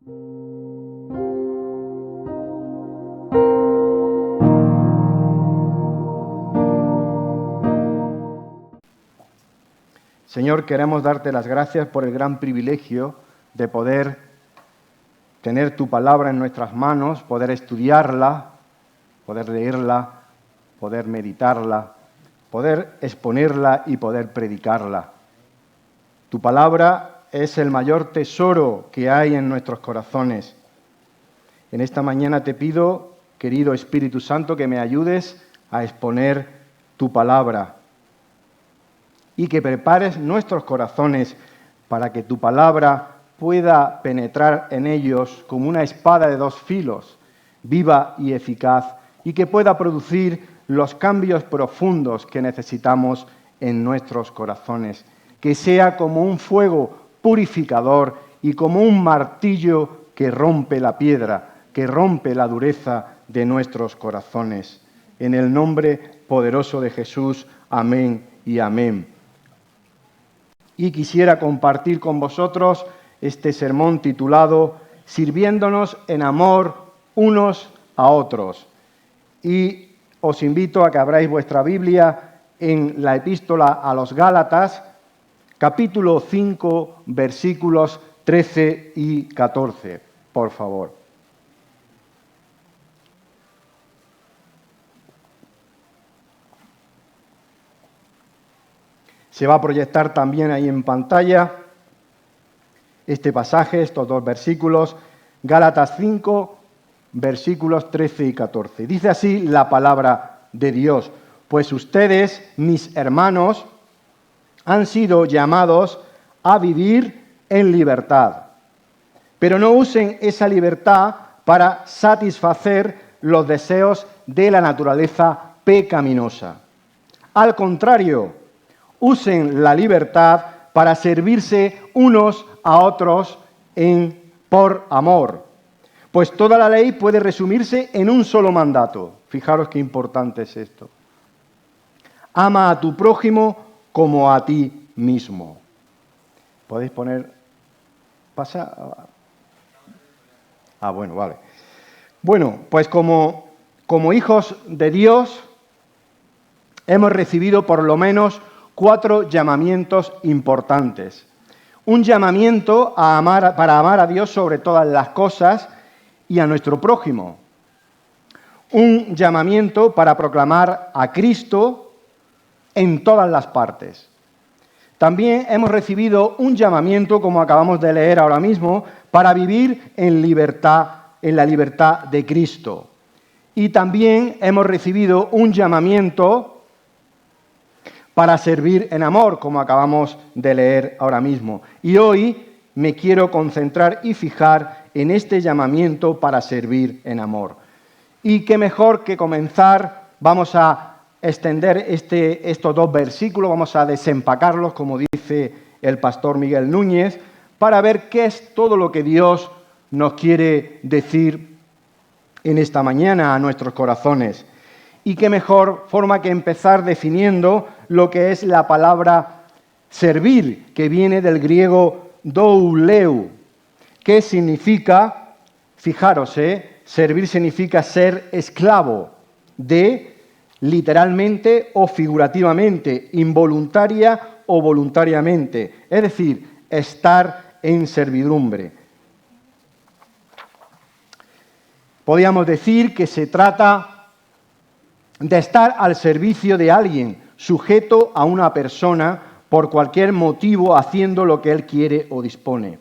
Señor, queremos darte las gracias por el gran privilegio de poder tener tu palabra en nuestras manos, poder estudiarla, poder leerla, poder meditarla, poder exponerla y poder predicarla. Tu palabra es el mayor tesoro que hay en nuestros corazones. En esta mañana te pido, querido Espíritu Santo, que me ayudes a exponer tu palabra y que prepares nuestros corazones para que tu palabra pueda penetrar en ellos como una espada de dos filos, viva y eficaz, y que pueda producir los cambios profundos que necesitamos en nuestros corazones. Que sea como un fuego purificador y como un martillo que rompe la piedra, que rompe la dureza de nuestros corazones. En el nombre poderoso de Jesús, amén y amén. Y quisiera compartir con vosotros este sermón titulado Sirviéndonos en amor unos a otros. Y os invito a que abráis vuestra Biblia en la epístola a los Gálatas, capítulo 5, versículos 13 y 14, por favor. Se va a proyectar también ahí en pantalla este pasaje, estos dos versículos, Gálatas 5, versículos 13 y 14. Dice así la palabra de Dios: pues ustedes, mis hermanos, han sido llamados a vivir en libertad, pero no usen esa libertad para satisfacer los deseos de la naturaleza pecaminosa. Al contrario, usen la libertad para servirse unos a otros por amor. Pues toda la ley puede resumirse en un solo mandato. Fijaros qué importante es esto. Ama a tu prójimo como a ti mismo. ¿Podéis poner? ¿Pasa? Bueno, vale. Bueno, pues como hijos de Dios hemos recibido por lo menos 4 llamamientos importantes. Un llamamiento para amar a Dios sobre todas las cosas y a nuestro prójimo. Un llamamiento para proclamar a Cristo en todas las partes. También hemos recibido un llamamiento, como acabamos de leer ahora mismo, para vivir en libertad, en la libertad de Cristo. Y también hemos recibido un llamamiento para servir en amor, como acabamos de leer ahora mismo. Y hoy me quiero concentrar y fijar en este llamamiento para servir en amor. Y qué mejor que comenzar, vamos a extender estos 2 versículos, vamos a desempacarlos, como dice el pastor Miguel Núñez, para ver qué es todo lo que Dios nos quiere decir en esta mañana a nuestros corazones. Y qué mejor forma que empezar definiendo lo que es la palabra servir, que viene del griego douleu, que significa, fijaros, servir significa ser esclavo de, literalmente o figurativamente, involuntaria o voluntariamente, es decir, estar en servidumbre. Podríamos decir que se trata de estar al servicio de alguien, sujeto a una persona por cualquier motivo, haciendo lo que él quiere o dispone.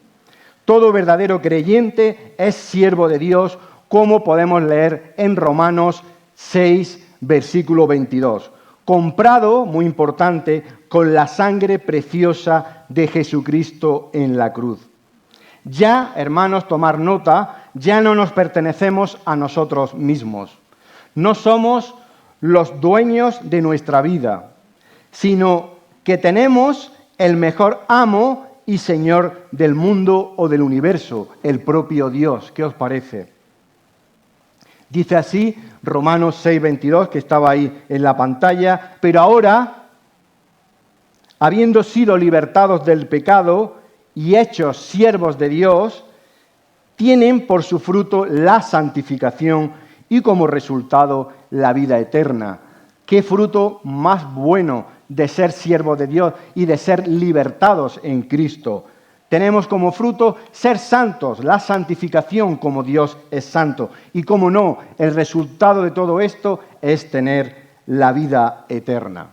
Todo verdadero creyente es siervo de Dios, como podemos leer en Romanos 6, versículo 22. Comprado, muy importante, con la sangre preciosa de Jesucristo en la cruz. Ya, hermanos, tomar nota, ya no nos pertenecemos a nosotros mismos. No somos los dueños de nuestra vida, sino que tenemos el mejor amo y Señor del mundo o del universo, el propio Dios. ¿Qué os parece? Dice así Romanos 6:22, que estaba ahí en la pantalla, pero ahora, habiendo sido libertados del pecado y hechos siervos de Dios, tienen por su fruto la santificación y como resultado la vida eterna. ¿Qué fruto más bueno de ser siervos de Dios y de ser libertados en Cristo? Tenemos como fruto ser santos, la santificación como Dios es santo. Y como no, el resultado de todo esto es tener la vida eterna.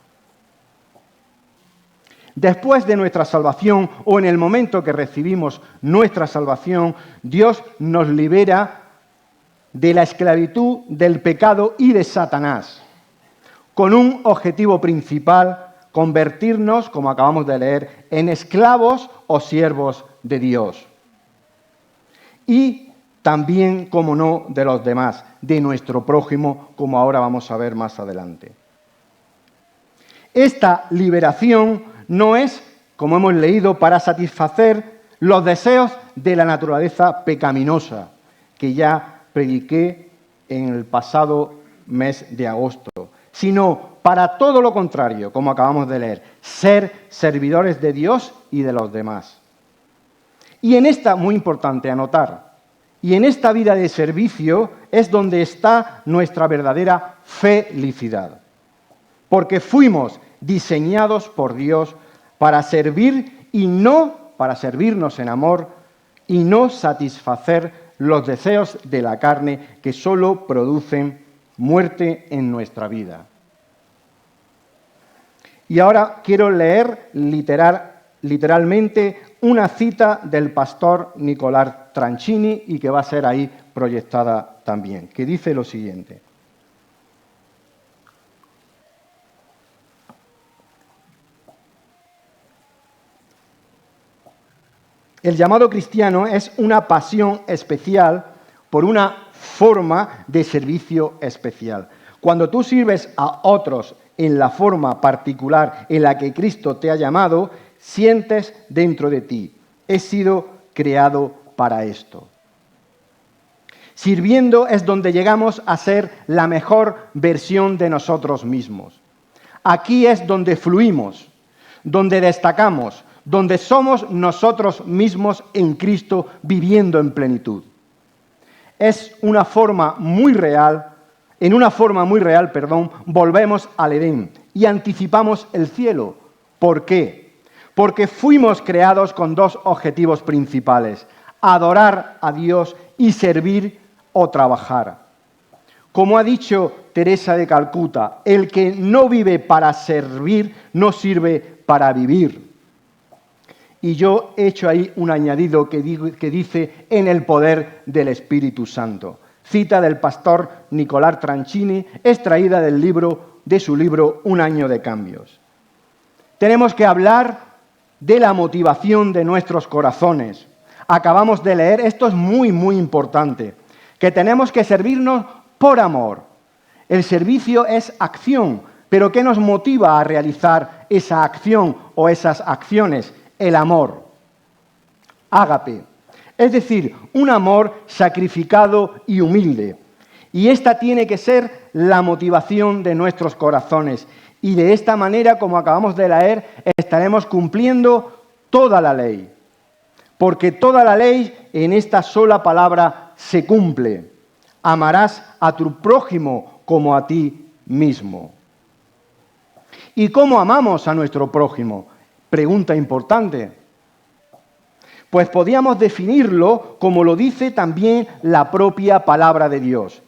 Después de nuestra salvación o en el momento que recibimos nuestra salvación, Dios nos libera de la esclavitud, del pecado y de Satanás, con un objetivo principal: convertirnos, como acabamos de leer, en esclavos o siervos de Dios. Y también, como no, de los demás, de nuestro prójimo, como ahora vamos a ver más adelante. Esta liberación no es, como hemos leído, para satisfacer los deseos de la naturaleza pecaminosa, que ya prediqué en el pasado mes de agosto, sino para todo lo contrario, como acabamos de leer, ser servidores de Dios y de los demás. Y en esta, muy importante anotar, y en esta vida de servicio es donde está nuestra verdadera felicidad, porque fuimos diseñados por Dios para servir y no para servirnos en amor y no satisfacer los deseos de la carne que solo producen muerte en nuestra vida. Y ahora quiero leer literalmente una cita del pastor Nicolás Tranchini y que va a ser ahí proyectada también, que dice lo siguiente. El llamado cristiano es una pasión especial por una forma de servicio especial. Cuando tú sirves a otros en la forma particular en la que Cristo te ha llamado, sientes dentro de ti: he sido creado para esto. Sirviendo es donde llegamos a ser la mejor versión de nosotros mismos. Aquí es donde fluimos, donde destacamos, donde somos nosotros mismos en Cristo viviendo en plenitud. Es una forma muy real, volvemos al Edén y anticipamos el cielo. ¿Por qué? Porque fuimos creados con dos objetivos principales: adorar a Dios y servir o trabajar. Como ha dicho Teresa de Calcuta, el que no vive para servir, no sirve para vivir. Y yo he hecho ahí un añadido que dice: en el poder del Espíritu Santo. Cita del pastor Nicolás Tranchini, extraída de su libro Un año de cambios. Tenemos que hablar de la motivación de nuestros corazones. Acabamos de leer, esto es muy, muy importante, que tenemos que servirnos por amor. El servicio es acción, pero ¿qué nos motiva a realizar esa acción o esas acciones? El amor, ágape, es decir, un amor sacrificado y humilde. Y esta tiene que ser la motivación de nuestros corazones. Y de esta manera, como acabamos de leer, estaremos cumpliendo toda la ley. Porque toda la ley en esta sola palabra se cumple. Amarás a tu prójimo como a ti mismo. ¿Y cómo amamos a nuestro prójimo? Pregunta importante. Pues podíamos definirlo como lo dice también la propia palabra de Dios.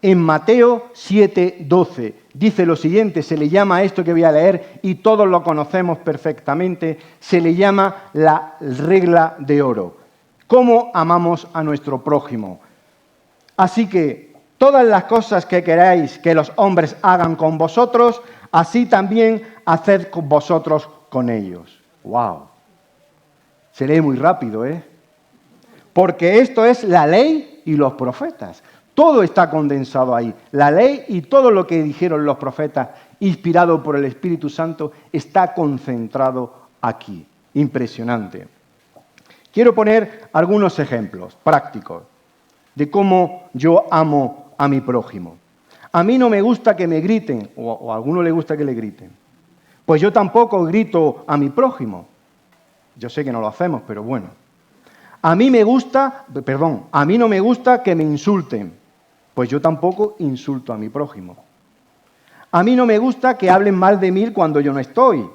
En Mateo 7:12 dice lo siguiente, se le llama a esto que voy a leer y todos lo conocemos perfectamente, se le llama la regla de oro. ¿Cómo amamos a nuestro prójimo? Así que todas las cosas que queráis que los hombres hagan con vosotros, así también haced con vosotros con ellos. ¡Wow! Se lee muy rápido, ¿eh? Porque esto es la ley y los profetas. Todo está condensado ahí. La ley y todo lo que dijeron los profetas, inspirado por el Espíritu Santo, está concentrado aquí. Impresionante. Quiero poner algunos ejemplos prácticos de cómo yo amo a mi prójimo. A mí no me gusta que me griten, o a alguno le gusta que le griten. Pues yo tampoco grito a mi prójimo. Yo sé que no lo hacemos, pero bueno. A mí no me gusta que me insulten, pues yo tampoco insulto a mi prójimo. A mí no me gusta que hablen mal de mí cuando yo no estoy,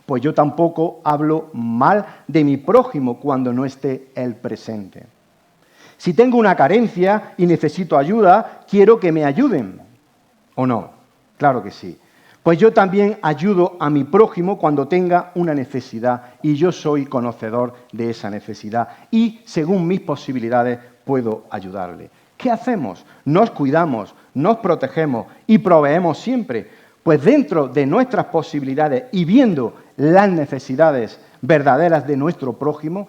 pues yo tampoco hablo mal de mi prójimo cuando no esté él presente. Si tengo una carencia y necesito ayuda, quiero que me ayuden. ¿O no? Claro que sí. Pues yo también ayudo a mi prójimo cuando tenga una necesidad y yo soy conocedor de esa necesidad y según mis posibilidades puedo ayudarle. ¿Qué hacemos? Nos cuidamos, nos protegemos y proveemos siempre. Pues dentro de nuestras posibilidades y viendo las necesidades verdaderas de nuestro prójimo,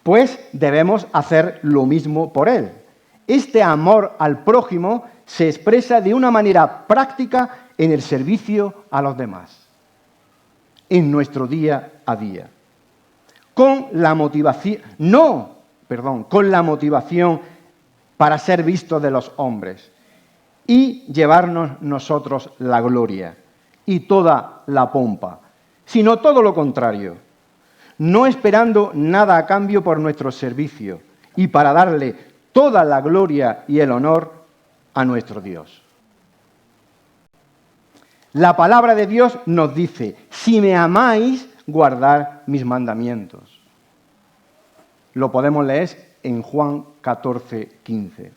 pues debemos hacer lo mismo por él. Este amor al prójimo se expresa de una manera práctica en el servicio a los demás, en nuestro día a día. Con la motivación para ser vistos de los hombres y llevarnos nosotros la gloria y toda la pompa, sino todo lo contrario, no esperando nada a cambio por nuestro servicio y para darle toda la gloria y el honor a nuestro Dios. La palabra de Dios nos dice, si me amáis, guardad mis mandamientos. Lo podemos leer en Juan 14, 15.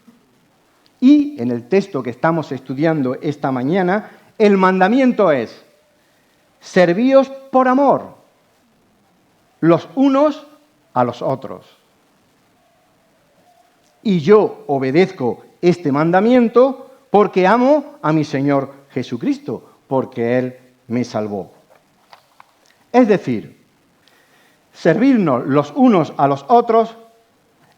Y en el texto que estamos estudiando esta mañana, el mandamiento es, servíos por amor, los unos a los otros. Y yo obedezco este mandamiento porque amo a mi Señor Jesucristo, porque Él me salvó. Es decir, servirnos los unos a los otros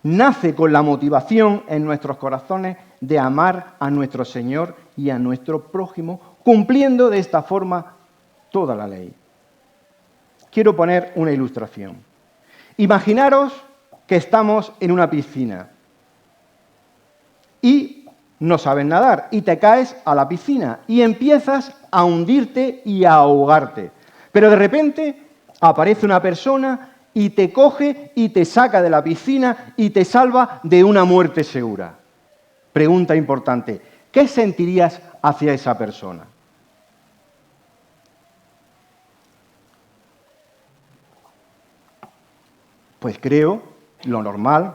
nace con la motivación en nuestros corazones de amar a nuestro Señor y a nuestro prójimo, cumpliendo de esta forma toda la ley. Quiero poner una ilustración. Imaginaros que estamos en una piscina y no sabes nadar y te caes a la piscina y empiezas a hundirte y a ahogarte. Pero de repente aparece una persona y te coge y te saca de la piscina y te salva de una muerte segura. Pregunta importante, ¿qué sentirías hacia esa persona? Pues creo, lo normal,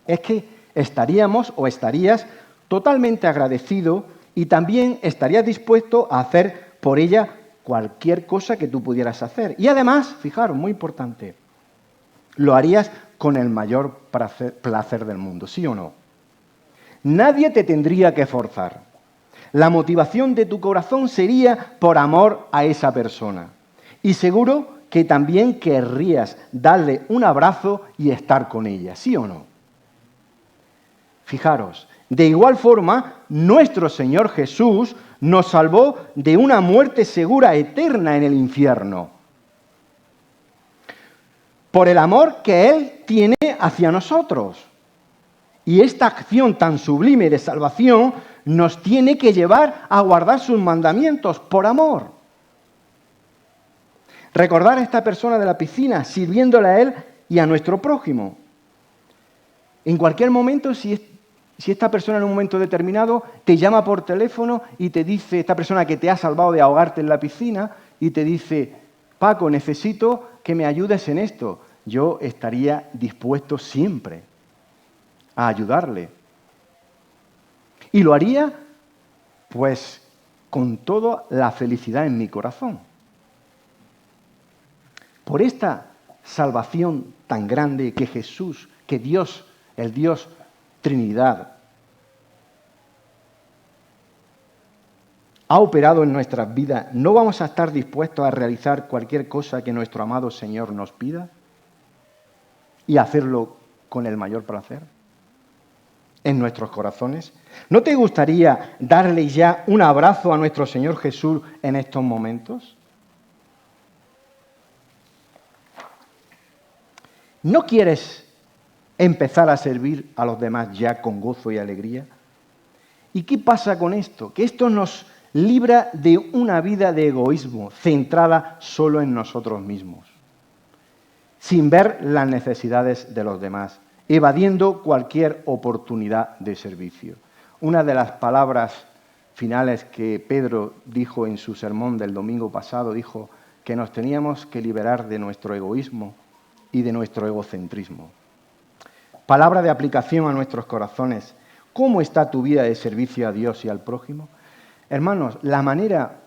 es que estaríamos o estarías totalmente agradecido y también estarías dispuesto a hacer por ella cualquier cosa que tú pudieras hacer. Y además, fijaros, muy importante, lo harías con el mayor placer del mundo, ¿sí o no? Nadie te tendría que forzar. La motivación de tu corazón sería por amor a esa persona. Y seguro que también querrías darle un abrazo y estar con ella, ¿sí o no? Fijaros, de igual forma, nuestro Señor Jesús nos salvó de una muerte segura eterna en el infierno, por el amor que Él tiene hacia nosotros. Y esta acción tan sublime de salvación nos tiene que llevar a guardar sus mandamientos por amor. Recordar a esta persona de la piscina, sirviéndole a Él y a nuestro prójimo. En cualquier momento, si esta persona en un momento determinado te llama por teléfono y te dice, esta persona que te ha salvado de ahogarte en la piscina, y te dice, Paco, necesito que me ayudes en esto, yo estaría dispuesto siempre a ayudarle. Y lo haría, pues, con toda la felicidad en mi corazón. Por esta salvación tan grande que Jesús, que Dios, el Dios Trinidad, ha operado en nuestras vidas, ¿no vamos a estar dispuestos a realizar cualquier cosa que nuestro amado Señor nos pida? Y hacerlo con el mayor placer en nuestros corazones. ¿No te gustaría darle ya un abrazo a nuestro Señor Jesús en estos momentos? ¿No quieres empezar a servir a los demás ya con gozo y alegría? ¿Y qué pasa con esto? Que esto nos libra de una vida de egoísmo centrada solo en nosotros mismos, sin ver las necesidades de los demás, evadiendo cualquier oportunidad de servicio. Una de las palabras finales que Pedro dijo en su sermón del domingo pasado, dijo que nos teníamos que liberar de nuestro egoísmo y de nuestro egocentrismo. Palabra de aplicación a nuestros corazones. ¿Cómo está tu vida de servicio a Dios y al prójimo? Hermanos, la manera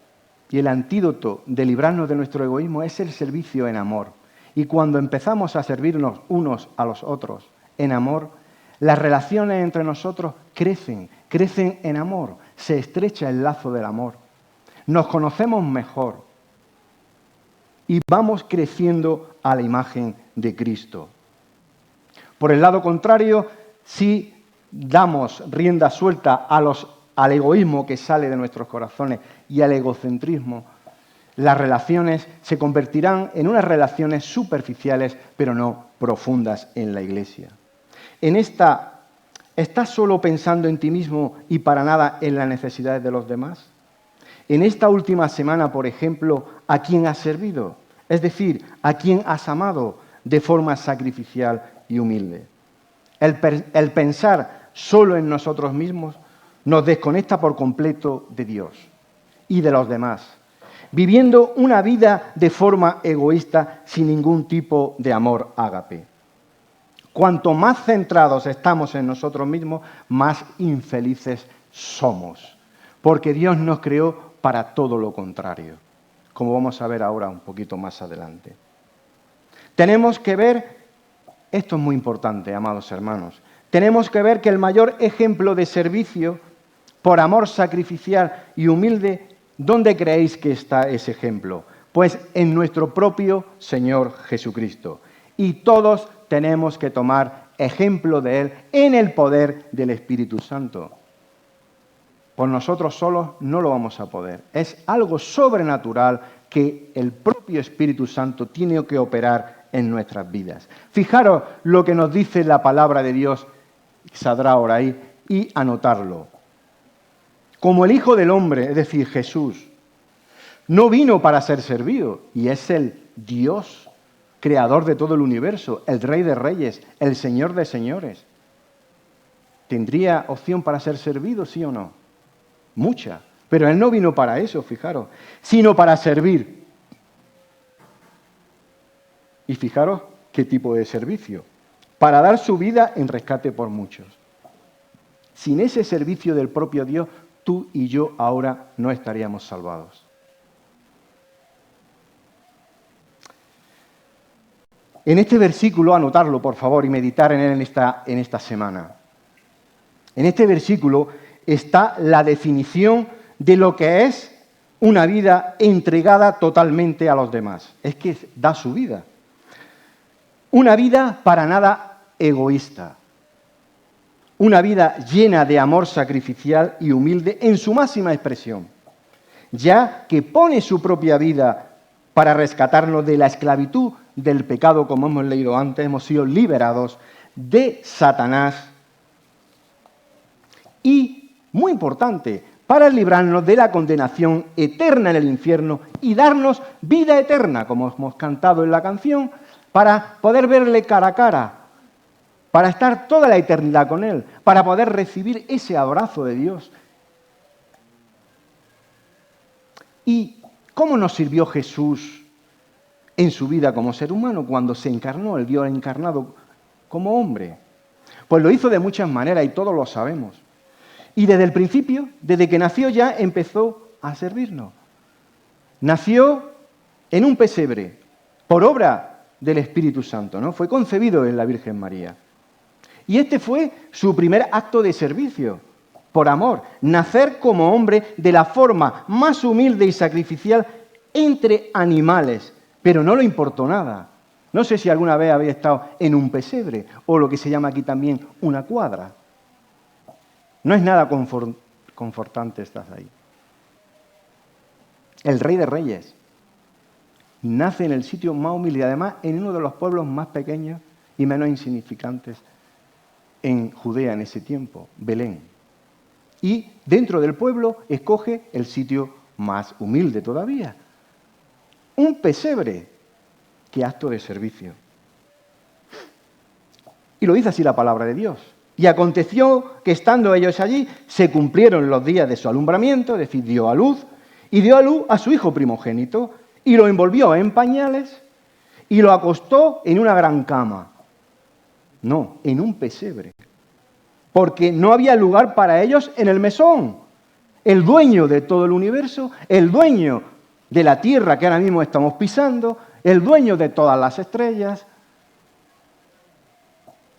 y el antídoto de librarnos de nuestro egoísmo es el servicio en amor. Y cuando empezamos a servirnos unos a los otros en amor, las relaciones entre nosotros crecen en amor, se estrecha el lazo del amor. Nos conocemos mejor y vamos creciendo a la imagen de Cristo. Por el lado contrario, si damos rienda suelta al egoísmo que sale de nuestros corazones y al egocentrismo, las relaciones se convertirán en unas relaciones superficiales, pero no profundas en la Iglesia. ¿Estás solo pensando en ti mismo y para nada en las necesidades de los demás? En esta última semana, por ejemplo, ¿a quién has servido? Es decir, ¿a quién has amado de forma sacrificial y humilde? El pensar solo en nosotros mismos nos desconecta por completo de Dios y de los demás, viviendo una vida de forma egoísta sin ningún tipo de amor ágape. Cuanto más centrados estamos en nosotros mismos, más infelices somos, porque Dios nos creó para todo lo contrario, como vamos a ver ahora un poquito más adelante. Tenemos que ver, esto es muy importante, amados hermanos, tenemos que ver que el mayor ejemplo de servicio por amor sacrificial y humilde, ¿dónde creéis que está ese ejemplo? Pues en nuestro propio Señor Jesucristo. Y todos tenemos que tomar ejemplo de Él en el poder del Espíritu Santo. Por nosotros solos no lo vamos a poder. Es algo sobrenatural que el propio Espíritu Santo tiene que operar en nuestras vidas. Fijaros lo que nos dice la palabra de Dios, saldrá ahora ahí, y anotarlo. Como el Hijo del Hombre, es decir, Jesús, no vino para ser servido, y es el Dios creador de todo el universo, el Rey de Reyes, el Señor de Señores. ¿Tendría opción para ser servido, sí o no? Mucha. Pero Él no vino para eso, fijaros, sino para servir. Y fijaros qué tipo de servicio. Para dar su vida en rescate por muchos. Sin ese servicio del propio Dios, tú y yo ahora no estaríamos salvados. En este versículo, anotarlo por favor y meditar en él en esta semana. En este versículo está la definición de lo que es una vida entregada totalmente a los demás. Es que da su vida. Una vida para nada egoísta. Una vida llena de amor sacrificial y humilde en su máxima expresión, ya que pone su propia vida para rescatarnos de la esclavitud del pecado, como hemos leído antes, hemos sido liberados de Satanás y, muy importante, para librarnos de la condenación eterna en el infierno y darnos vida eterna, como hemos cantado en la canción, para poder verle cara a cara, para estar toda la eternidad con Él, para poder recibir ese abrazo de Dios. ¿Y cómo nos sirvió Jesús en su vida como ser humano cuando se encarnó, el Dios encarnado como hombre? Pues lo hizo de muchas maneras y todos lo sabemos. Y desde el principio, desde que nació ya empezó a servirnos. Nació en un pesebre, por obra del Espíritu Santo, ¿no? Fue concebido en la Virgen María. Y este fue su primer acto de servicio, por amor, nacer como hombre de la forma más humilde y sacrificial entre animales, pero no le importó nada. No sé si alguna vez había estado en un pesebre, o lo que se llama aquí también una cuadra. No es nada confortante estar ahí. El Rey de Reyes nace en el sitio más humilde y además en uno de los pueblos más pequeños y menos insignificantes en Judea en ese tiempo, Belén. y dentro del pueblo escoge el sitio más humilde todavía. Un pesebre. ¡Qué acto de servicio! Y lo dice así la palabra de Dios. Y aconteció que estando ellos allí, se cumplieron los días de su alumbramiento, es decir, dio a luz a su hijo primogénito, y lo envolvió en pañales, y lo acostó en una gran cama. No, en un pesebre. Porque no había lugar para ellos en el mesón. El dueño de todo el universo, el dueño de la tierra que ahora mismo estamos pisando, el dueño de todas las estrellas.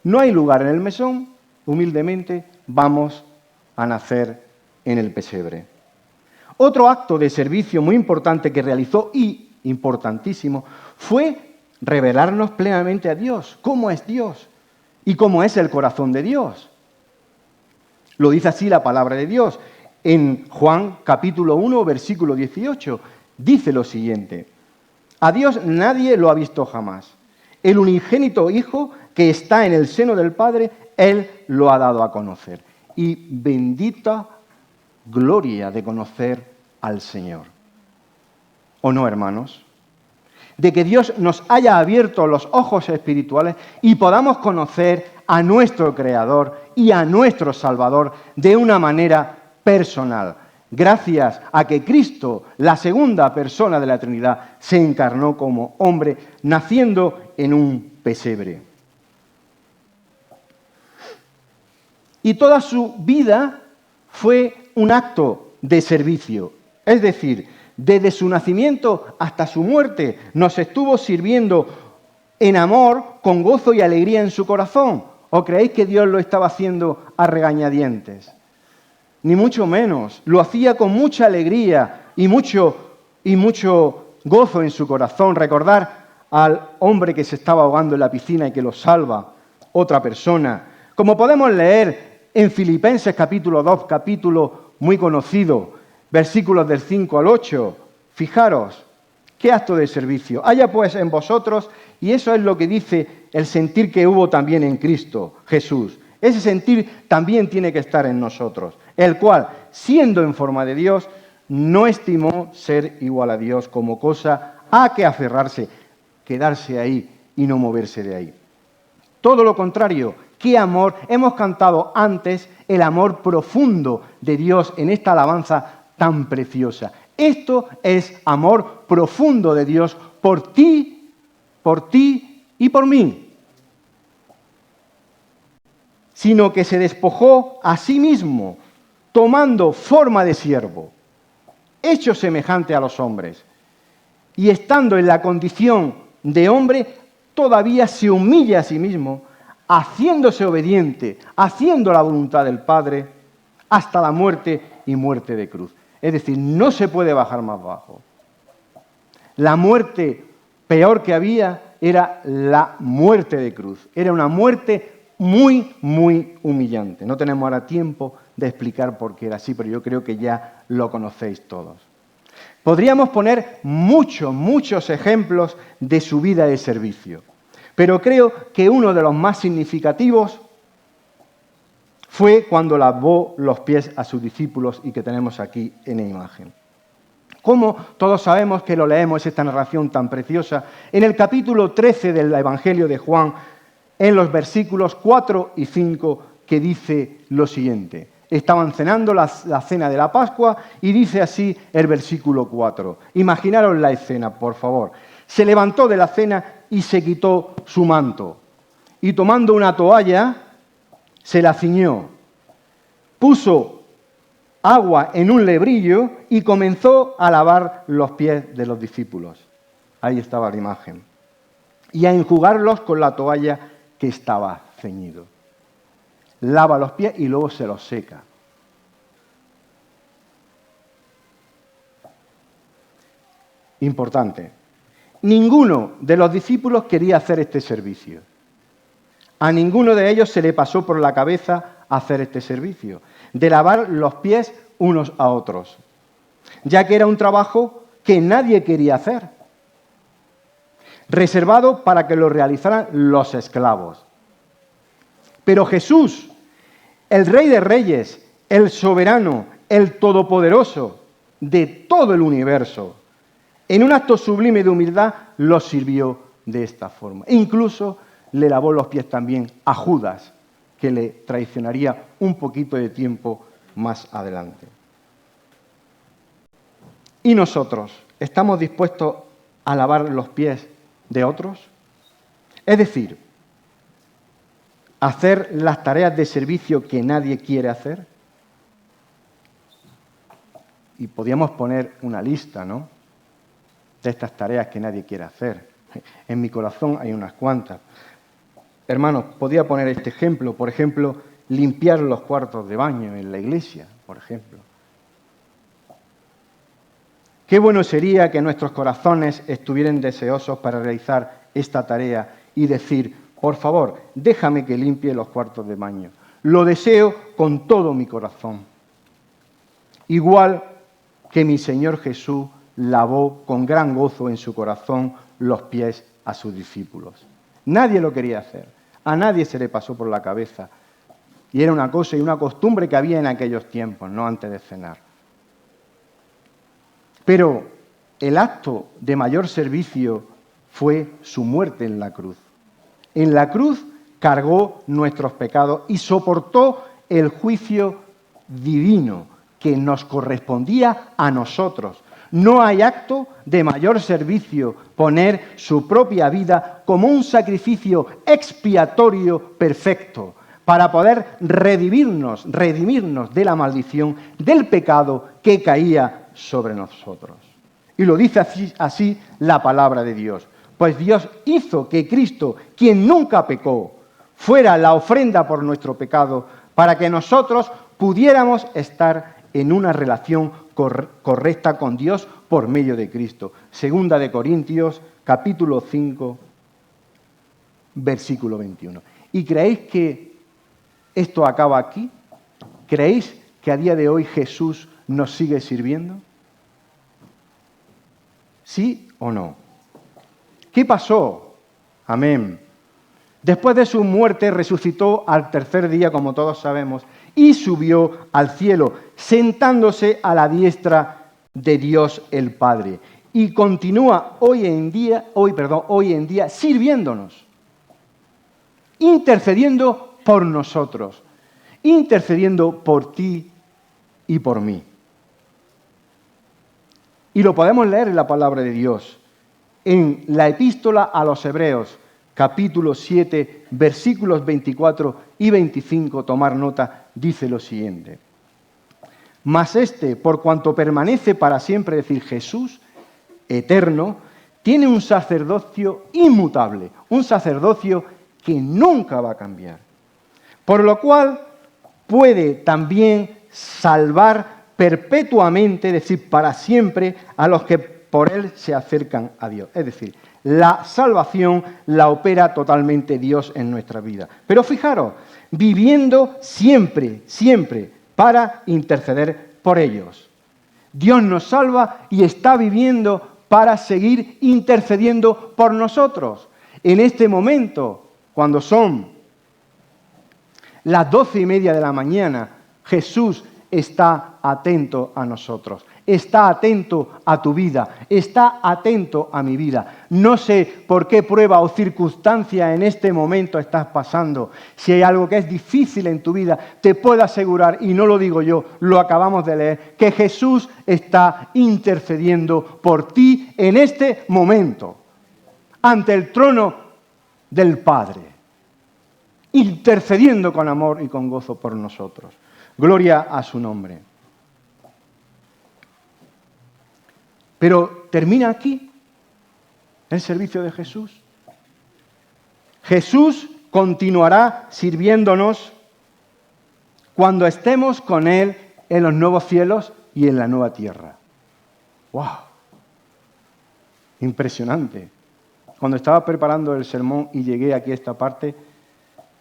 No hay lugar en el mesón, humildemente vamos a nacer en el pesebre. Otro acto de servicio muy importante que realizó y importantísimo fue revelarnos plenamente a Dios, cómo es Dios y cómo es el corazón de Dios. Lo dice así la palabra de Dios. En Juan capítulo 1, versículo 18, dice lo siguiente: a Dios nadie lo ha visto jamás. El unigénito Hijo que está en el seno del Padre, Él lo ha dado a conocer. Y bendita gloria de conocer al Señor. ¿O no, hermanos? De que Dios nos haya abierto los ojos espirituales y podamos conocer a nuestro Creador y a nuestro Salvador de una manera personal, gracias a que Cristo, la segunda persona de la Trinidad, se encarnó como hombre, naciendo en un pesebre. Y toda su vida fue un acto de servicio, es decir, desde su nacimiento hasta su muerte nos estuvo sirviendo en amor, con gozo y alegría en su corazón. ¿O creéis que Dios lo estaba haciendo a regañadientes? Ni mucho menos. Lo hacía con mucha alegría y mucho gozo en su corazón. Recordar al hombre que se estaba ahogando en la piscina y que lo salva otra persona. Como podemos leer en Filipenses capítulo 2, capítulo muy conocido, versículos del 5 al 8. Fijaros, qué acto de servicio. Haya pues en vosotros, y eso es lo que dice el sentir que hubo también en Cristo Jesús. Ese sentir también tiene que estar en nosotros, el cual, siendo en forma de Dios, no estimó ser igual a Dios como cosa a que aferrarse, quedarse ahí y no moverse de ahí. Todo lo contrario, qué amor. Hemos cantado antes el amor profundo de Dios en esta alabanza tan preciosa. Esto es amor profundo de Dios por ti y por mí. Sino que se despojó a sí mismo, tomando forma de siervo, hecho semejante a los hombres, y estando en la condición de hombre, todavía se humilla a sí mismo, haciéndose obediente, haciendo la voluntad del Padre, hasta la muerte y muerte de cruz. Es decir, no se puede bajar más bajo. La muerte peor que había era la muerte de cruz. Era una muerte muy, muy humillante. No tenemos ahora tiempo de explicar por qué era así, pero yo creo que ya lo conocéis todos. Podríamos poner muchos ejemplos de su vida de servicio, pero creo que uno de los más significativos fue cuando lavó los pies a sus discípulos y que tenemos aquí en la imagen. Como todos sabemos que lo leemos, esta narración tan preciosa, en el capítulo 13 del Evangelio de Juan, en los versículos 4 y 5, que dice lo siguiente. Estaban cenando la cena de la Pascua y dice así el versículo 4. Imaginaros la escena, por favor. Se levantó de la cena y se quitó su manto. Y tomando una toalla, se la ciñó. Puso agua en un lebrillo y comenzó a lavar los pies de los discípulos. Ahí estaba la imagen. Y a enjugarlos con la toalla que estaba ceñido. Lava los pies y luego se los seca. Importante. Ninguno de los discípulos quería hacer este servicio. A ninguno de ellos se le pasó por la cabeza hacer este servicio, de lavar los pies unos a otros, ya que era un trabajo que nadie quería hacer, reservado para que lo realizaran los esclavos. Pero Jesús, el Rey de Reyes, el soberano, el todopoderoso de todo el universo, en un acto sublime de humildad, los sirvió de esta forma. E incluso le lavó los pies también a Judas, que le traicionaría un poquito de tiempo más adelante. ¿Y nosotros estamos dispuestos a lavar los pies de otros? Es decir, hacer las tareas de servicio que nadie quiere hacer. Y podríamos poner una lista, ¿no?, de estas tareas que nadie quiere hacer. En mi corazón hay unas cuantas. Hermanos, podría poner este ejemplo, por ejemplo, limpiar los cuartos de baño en la iglesia, por ejemplo. Qué bueno sería que nuestros corazones estuvieran deseosos para realizar esta tarea y decir, por favor, déjame que limpie los cuartos de baño. Lo deseo con todo mi corazón. Igual que mi Señor Jesús lavó con gran gozo en su corazón los pies a sus discípulos. Nadie lo quería hacer, a nadie se le pasó por la cabeza. Y era una cosa y una costumbre que había en aquellos tiempos, no antes de cenar. Pero el acto de mayor servicio fue su muerte en la cruz. En la cruz cargó nuestros pecados y soportó el juicio divino que nos correspondía a nosotros. No hay acto de mayor servicio poner su propia vida como un sacrificio expiatorio perfecto para poder redimirnos de la maldición del pecado que caía sobre nosotros. Y lo dice así la palabra de Dios. Pues Dios hizo que Cristo, quien nunca pecó, fuera la ofrenda por nuestro pecado, para que nosotros pudiéramos estar en una relación correcta con Dios por medio de Cristo. Segunda de Corintios, capítulo 5, versículo 21. ¿Y creéis que esto acaba aquí? ¿Creéis que a día de hoy Jesús nos sigue sirviendo? ¿Sí o no? ¿Qué pasó? Amén. Después de su muerte resucitó al tercer día, como todos sabemos, y subió al cielo, sentándose a la diestra de Dios el Padre. Y continúa hoy en día sirviéndonos, intercediendo por nosotros, intercediendo por ti y por mí. Y lo podemos leer en la palabra de Dios, en la epístola a los Hebreos, capítulo 7, versículos 24 y 25, tomar nota, dice lo siguiente. Mas por cuanto permanece para siempre, es decir, Jesús, eterno, tiene un sacerdocio inmutable, un sacerdocio que nunca va a cambiar. Por lo cual puede también salvar perpetuamente, es decir, para siempre, a los que por él se acercan a Dios. Es decir, la salvación la opera totalmente Dios en nuestra vida. Pero fijaros, viviendo siempre, siempre, para interceder por ellos. Dios nos salva y está viviendo para seguir intercediendo por nosotros. En este momento, cuando son las 12:30 de la mañana, Jesús está atento a nosotros, está atento a tu vida, está atento a mi vida. No sé por qué prueba o circunstancia en este momento estás pasando. Si hay algo que es difícil en tu vida, te puedo asegurar, y no lo digo yo, lo acabamos de leer, que Jesús está intercediendo por ti en este momento, ante el trono del Padre, intercediendo con amor y con gozo por nosotros. Gloria a su nombre. Pero ¿termina aquí el servicio de Jesús? Jesús continuará sirviéndonos cuando estemos con Él en los nuevos cielos y en la nueva tierra. ¡Wow! Impresionante. Cuando estaba preparando el sermón y llegué aquí a esta parte,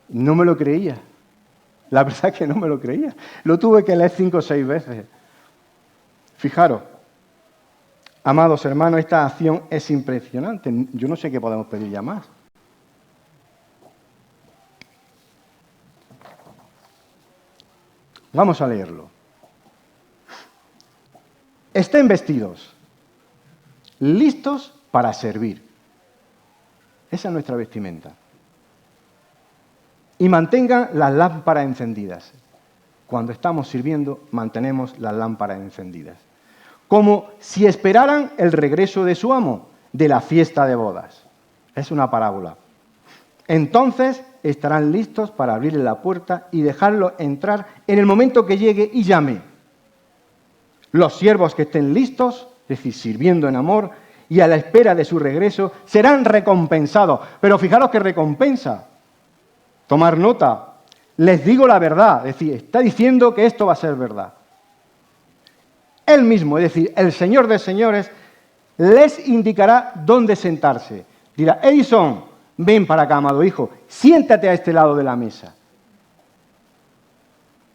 no me lo creía. La verdad es que no me lo creía. Lo tuve que leer 5 o 6 veces. Fijaros, amados hermanos, esta acción es impresionante. Yo no sé qué podemos pedir ya más. Vamos a leerlo. Estén vestidos, listos para servir. Esa es nuestra vestimenta. Y mantengan las lámparas encendidas. Cuando estamos sirviendo, mantenemos las lámparas encendidas. Como si esperaran el regreso de su amo, de la fiesta de bodas. Es una parábola. Entonces estarán listos para abrirle la puerta y dejarlo entrar en el momento que llegue y llame. Los siervos que estén listos, es decir, sirviendo en amor, y a la espera de su regreso, serán recompensados. Pero fijaros qué recompensa. Tomar nota. Les digo la verdad. Es decir, está diciendo que esto va a ser verdad. Él mismo, es decir, el Señor de señores, les indicará dónde sentarse. Dirá, Edison, ven para acá, amado hijo, siéntate a este lado de la mesa.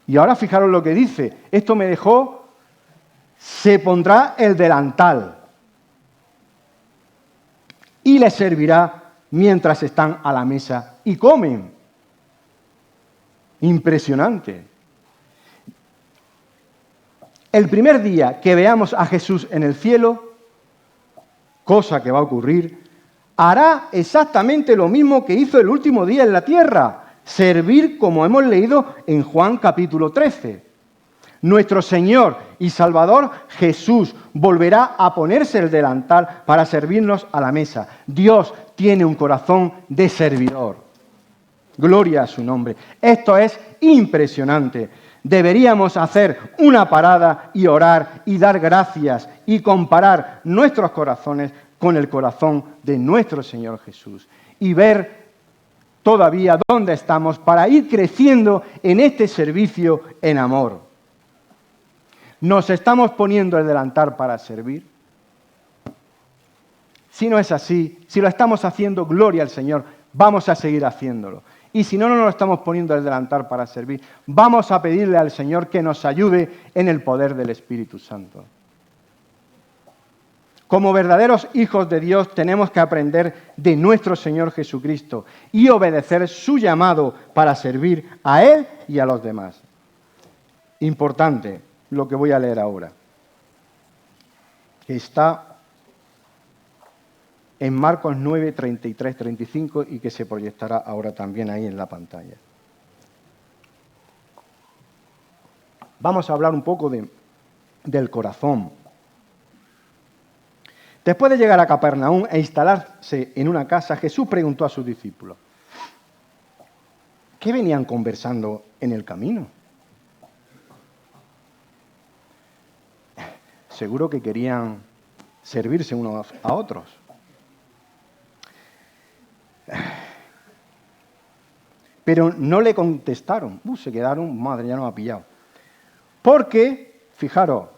Y ahora fijaros lo que dice. Esto me dejó, se pondrá el delantal y les servirá mientras están a la mesa y comen. Impresionante. El primer día que veamos a Jesús en el cielo, cosa que va a ocurrir, hará exactamente lo mismo que hizo el último día en la tierra, servir como hemos leído en Juan capítulo 13. Nuestro Señor y Salvador Jesús volverá a ponerse el delantal para servirnos a la mesa. Dios tiene un corazón de servidor. Gloria a su nombre. Esto es impresionante. Deberíamos hacer una parada y orar y dar gracias y comparar nuestros corazones con el corazón de nuestro Señor Jesús y ver todavía dónde estamos para ir creciendo en este servicio en amor. ¿Nos estamos poniendo el delantal para servir? Si no es así, si lo estamos haciendo, gloria al Señor, vamos a seguir haciéndolo. Y si no nos lo estamos poniendo el delantal para servir, vamos a pedirle al Señor que nos ayude en el poder del Espíritu Santo. Como verdaderos hijos de Dios tenemos que aprender de nuestro Señor Jesucristo y obedecer su llamado para servir a Él y a los demás. Importante lo que voy a leer ahora. Está en Marcos 9, 33, 35 y que se proyectará ahora también ahí en la pantalla. Vamos a hablar un poco del corazón. Después de llegar a Capernaum e instalarse en una casa, Jesús preguntó a sus discípulos, ¿qué venían conversando en el camino? Seguro que querían servirse unos a otros. Pero no le contestaron. Se quedaron, madre, ya nos ha pillado. Porque, fijaros,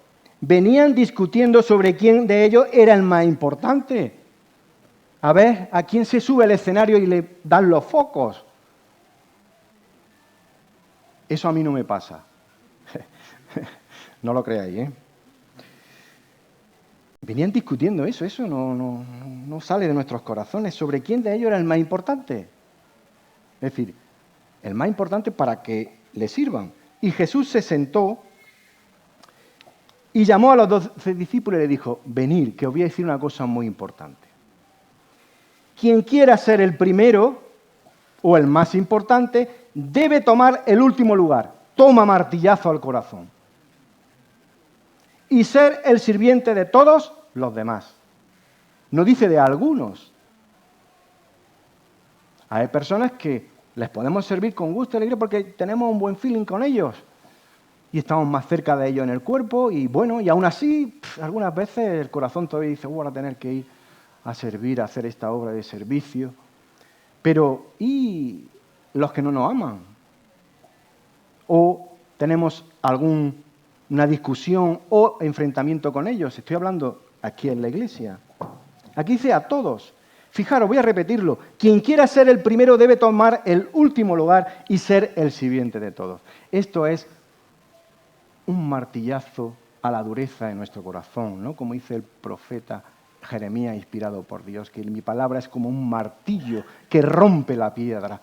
venían discutiendo sobre quién de ellos era el más importante. A ver, ¿a quién se sube al escenario y le dan los focos? Eso a mí no me pasa. No lo creáis, ¿eh? Venían discutiendo eso no sale de nuestros corazones, sobre quién de ellos era el más importante. Es decir, el más importante para que le sirvan. Y Jesús se sentó y llamó a los 12 discípulos y le dijo, venid, que os voy a decir una cosa muy importante. Quien quiera ser el primero o el más importante, debe tomar el último lugar. Toma martillazo al corazón. Y ser el sirviente de todos los demás. No dice de algunos. Hay personas que les podemos servir con gusto y alegría porque tenemos un buen feeling con ellos. Y estamos más cerca de ellos en el cuerpo. Y bueno, y aún así, algunas veces el corazón todavía dice, voy a tener que ir a servir, a hacer esta obra de servicio. Pero, ¿y los que no nos aman? ¿O tenemos una discusión o enfrentamiento con ellos? Estoy hablando aquí en la iglesia. Aquí dice a todos. Fijaros, voy a repetirlo. Quien quiera ser el primero debe tomar el último lugar y ser el sirviente de todos. Esto es un martillazo a la dureza de nuestro corazón, ¿no? Como dice el profeta Jeremías, inspirado por Dios, que mi palabra es como un martillo que rompe la piedra,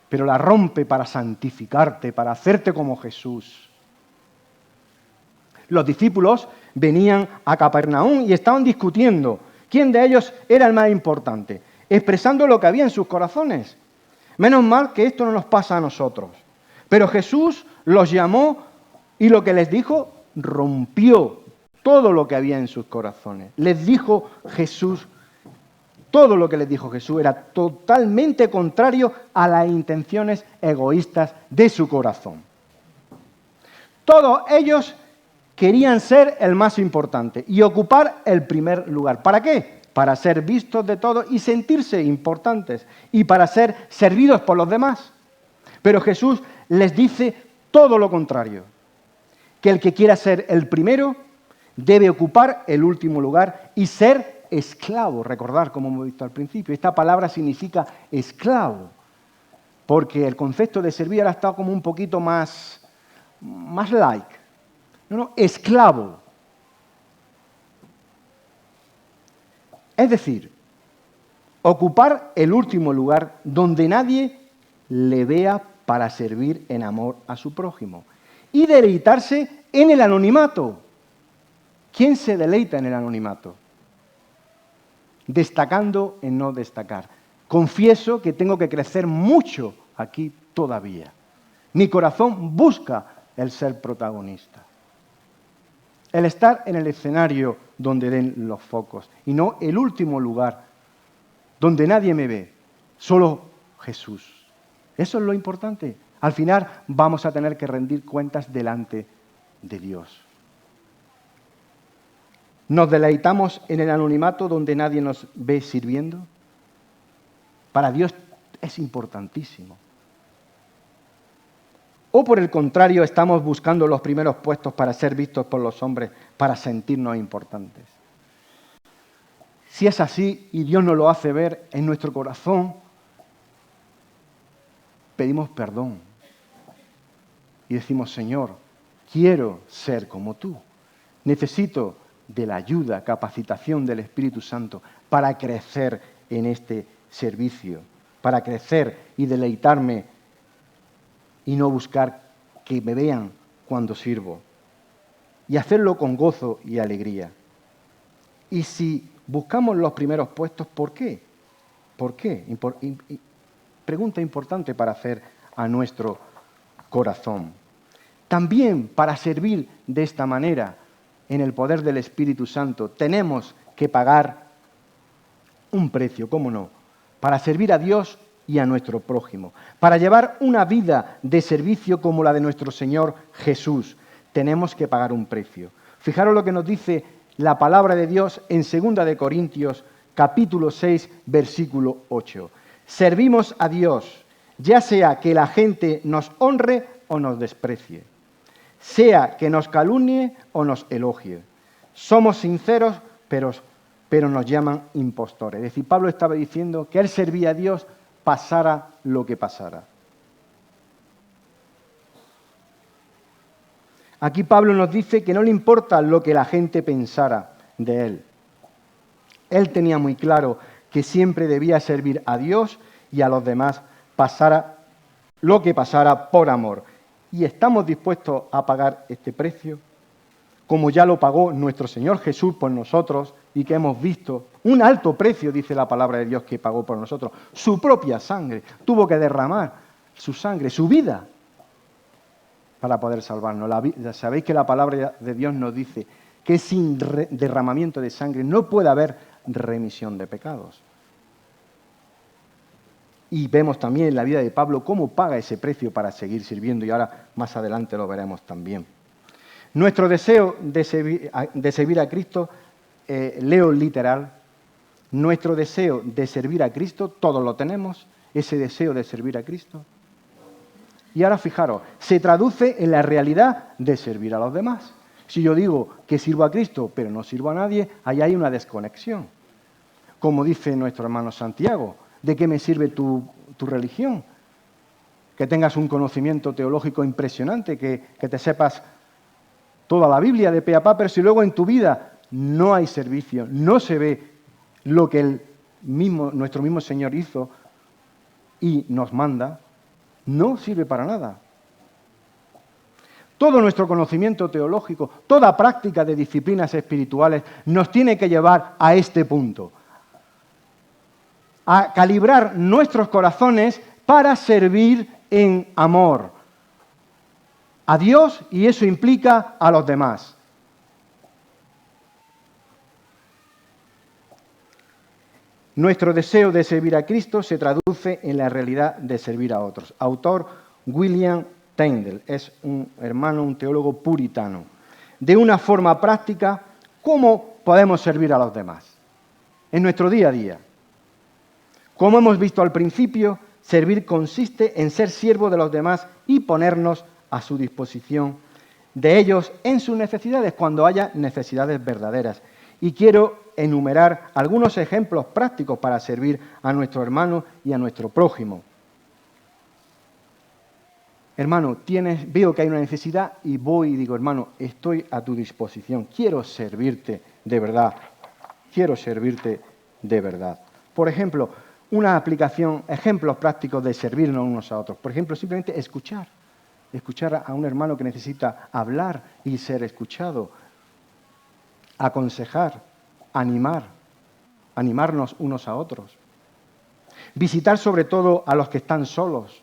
pero la rompe para santificarte, para hacerte como Jesús. Los discípulos venían a Capernaum y estaban discutiendo quién de ellos era el más importante, expresando lo que había en sus corazones. Menos mal que esto no nos pasa a nosotros. Pero Jesús los llamó y lo que les dijo rompió todo lo que había en sus corazones. Les dijo Jesús, todo lo que les dijo Jesús era totalmente contrario a las intenciones egoístas de su corazón. Todos ellos querían ser el más importante y ocupar el primer lugar. ¿Para qué? Para ser vistos de todos y sentirse importantes y para ser servidos por los demás. Pero Jesús les dice todo lo contrario, que el que quiera ser el primero debe ocupar el último lugar y ser esclavo. Recordar, como hemos visto al principio, esta palabra significa esclavo, porque el concepto de servir ahora está como un poquito más like. No, esclavo. Es decir, ocupar el último lugar donde nadie le vea para servir en amor a su prójimo y deleitarse en el anonimato. ¿Quién se deleita en el anonimato? Destacando en no destacar. Confieso que tengo que crecer mucho aquí todavía. Mi corazón busca el ser protagonista. El estar en el escenario donde den los focos y no el último lugar donde nadie me ve, solo Jesús. Eso es lo importante. Al final vamos a tener que rendir cuentas delante de Dios. ¿Nos deleitamos en el anonimato donde nadie nos ve sirviendo? Para Dios es importantísimo. ¿O por el contrario estamos buscando los primeros puestos para ser vistos por los hombres, para sentirnos importantes? Si es así y Dios nos lo hace ver en nuestro corazón, pedimos perdón y decimos, Señor, quiero ser como tú. Necesito de la ayuda, capacitación del Espíritu Santo para crecer en este servicio, para crecer y deleitarme y no buscar que me vean cuando sirvo. Y hacerlo con gozo y alegría. Y si buscamos los primeros puestos, ¿por qué? ¿Por qué? Pregunta importante para hacer a nuestro corazón. También para servir de esta manera, en el poder del Espíritu Santo, tenemos que pagar un precio, ¿cómo no? Para servir a Dios y a nuestro prójimo. Para llevar una vida de servicio como la de nuestro Señor Jesús, tenemos que pagar un precio. Fijaros lo que nos dice la palabra de Dios en 2 de Corintios, capítulo 6, versículo 8. Servimos a Dios, ya sea que la gente nos honre o nos desprecie, sea que nos calumnie o nos elogie. Somos sinceros, pero nos llaman impostores. Es decir, Pablo estaba diciendo que él servía a Dios pasara lo que pasara. Aquí Pablo nos dice que no le importa lo que la gente pensara de él. Él tenía muy claro que siempre debía servir a Dios y a los demás, pasara lo que pasara, por amor. ¿Y estamos dispuestos a pagar este precio? Como ya lo pagó nuestro Señor Jesús por nosotros y que hemos visto, un alto precio, dice la palabra de Dios, que pagó por nosotros. Su propia sangre, tuvo que derramar su sangre, su vida, para poder salvarnos. Sabéis que la palabra de Dios nos dice que sin derramamiento de sangre no puede haber remisión de pecados. Y vemos también en la vida de Pablo cómo paga ese precio para seguir sirviendo, y ahora más adelante lo veremos también. Nuestro deseo de servir a Cristo, leo literal, nuestro deseo de servir a Cristo, todos lo tenemos, ese deseo de servir a Cristo. Y ahora fijaros, se traduce en la realidad de servir a los demás. Si yo digo que sirvo a Cristo, pero no sirvo a nadie, ahí hay una desconexión. Como dice nuestro hermano Santiago, ¿de qué me sirve tu religión? Que tengas un conocimiento teológico impresionante, que te sepas toda la Biblia de pe a pa, pero si luego en tu vida no hay servicio, no se ve lo que nuestro mismo Señor hizo y nos manda, no sirve para nada. Todo nuestro conocimiento teológico, toda práctica de disciplinas espirituales nos tiene que llevar a este punto, a calibrar nuestros corazones para servir en amor a Dios, y eso implica a los demás. Nuestro deseo de servir a Cristo se traduce en la realidad de servir a otros. Autor William Tyndale, es un hermano, un teólogo puritano. De una forma práctica, ¿cómo podemos servir a los demás? En nuestro día a día. Como hemos visto al principio, servir consiste en ser siervo de los demás y ponernos a su disposición de ellos en sus necesidades, cuando haya necesidades verdaderas. Y quiero enumerar algunos ejemplos prácticos para servir a nuestro hermano y a nuestro prójimo. Hermano, veo que hay una necesidad y voy y digo, hermano, estoy a tu disposición, quiero servirte de verdad, quiero servirte de verdad. Por ejemplo, una aplicación, ejemplos prácticos de servirnos unos a otros. Por ejemplo, simplemente escuchar a un hermano que necesita hablar y ser escuchado, aconsejar, animarnos unos a otros. Visitar sobre todo a los que están solos.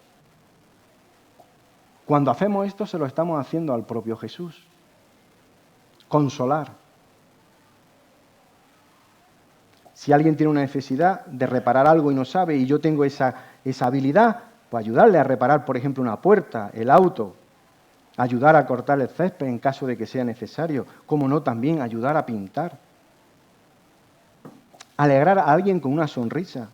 Cuando hacemos esto se lo estamos haciendo al propio Jesús. Consolar. Si alguien tiene una necesidad de reparar algo y no sabe, y yo tengo esa habilidad, pues ayudarle a reparar, por ejemplo, una puerta, el auto, ayudar a cortar el césped en caso de que sea necesario, cómo no, también ayudar a pintar. Alegrar a alguien con una sonrisa,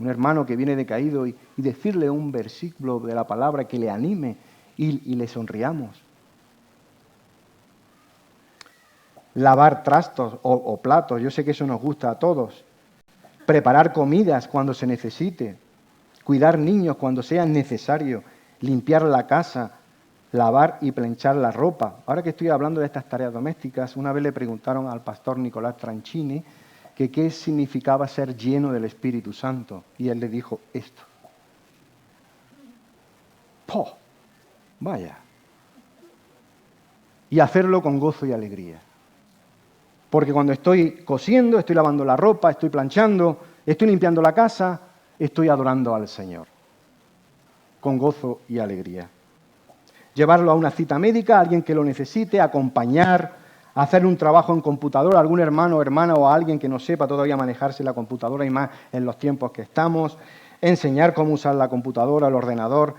un hermano que viene decaído y decirle un versículo de la palabra que le anime y le sonriamos. Lavar trastos o platos, yo sé que eso nos gusta a todos. Preparar comidas cuando se necesite. Cuidar niños cuando sea necesario. Limpiar la casa. Lavar y planchar la ropa. Ahora que estoy hablando de estas tareas domésticas, una vez le preguntaron al pastor Nicolás Tranchini que qué significaba ser lleno del Espíritu Santo. Y él le dijo esto. ¡Poh! Vaya. Y hacerlo con gozo y alegría. Porque cuando estoy cosiendo, estoy lavando la ropa, estoy planchando, estoy limpiando la casa, estoy adorando al Señor. Con gozo y alegría. Llevarlo a una cita médica, a alguien que lo necesite, acompañar, hacer un trabajo en computadora, algún hermano o hermana o a alguien que no sepa todavía manejarse la computadora y más en los tiempos que estamos, enseñar cómo usar la computadora, el ordenador,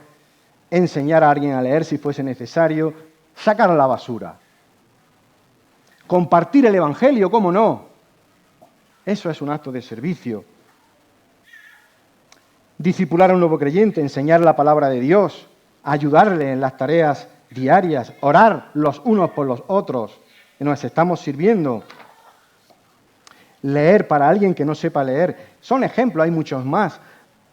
enseñar a alguien a leer si fuese necesario, sacar a la basura. Compartir el Evangelio, ¿cómo no? Eso es un acto de servicio. Discipular a un nuevo creyente, enseñar la palabra de Dios, ayudarle en las tareas diarias, orar los unos por los otros, que nos estamos sirviendo. Leer para alguien que no sepa leer. Son ejemplos, hay muchos más.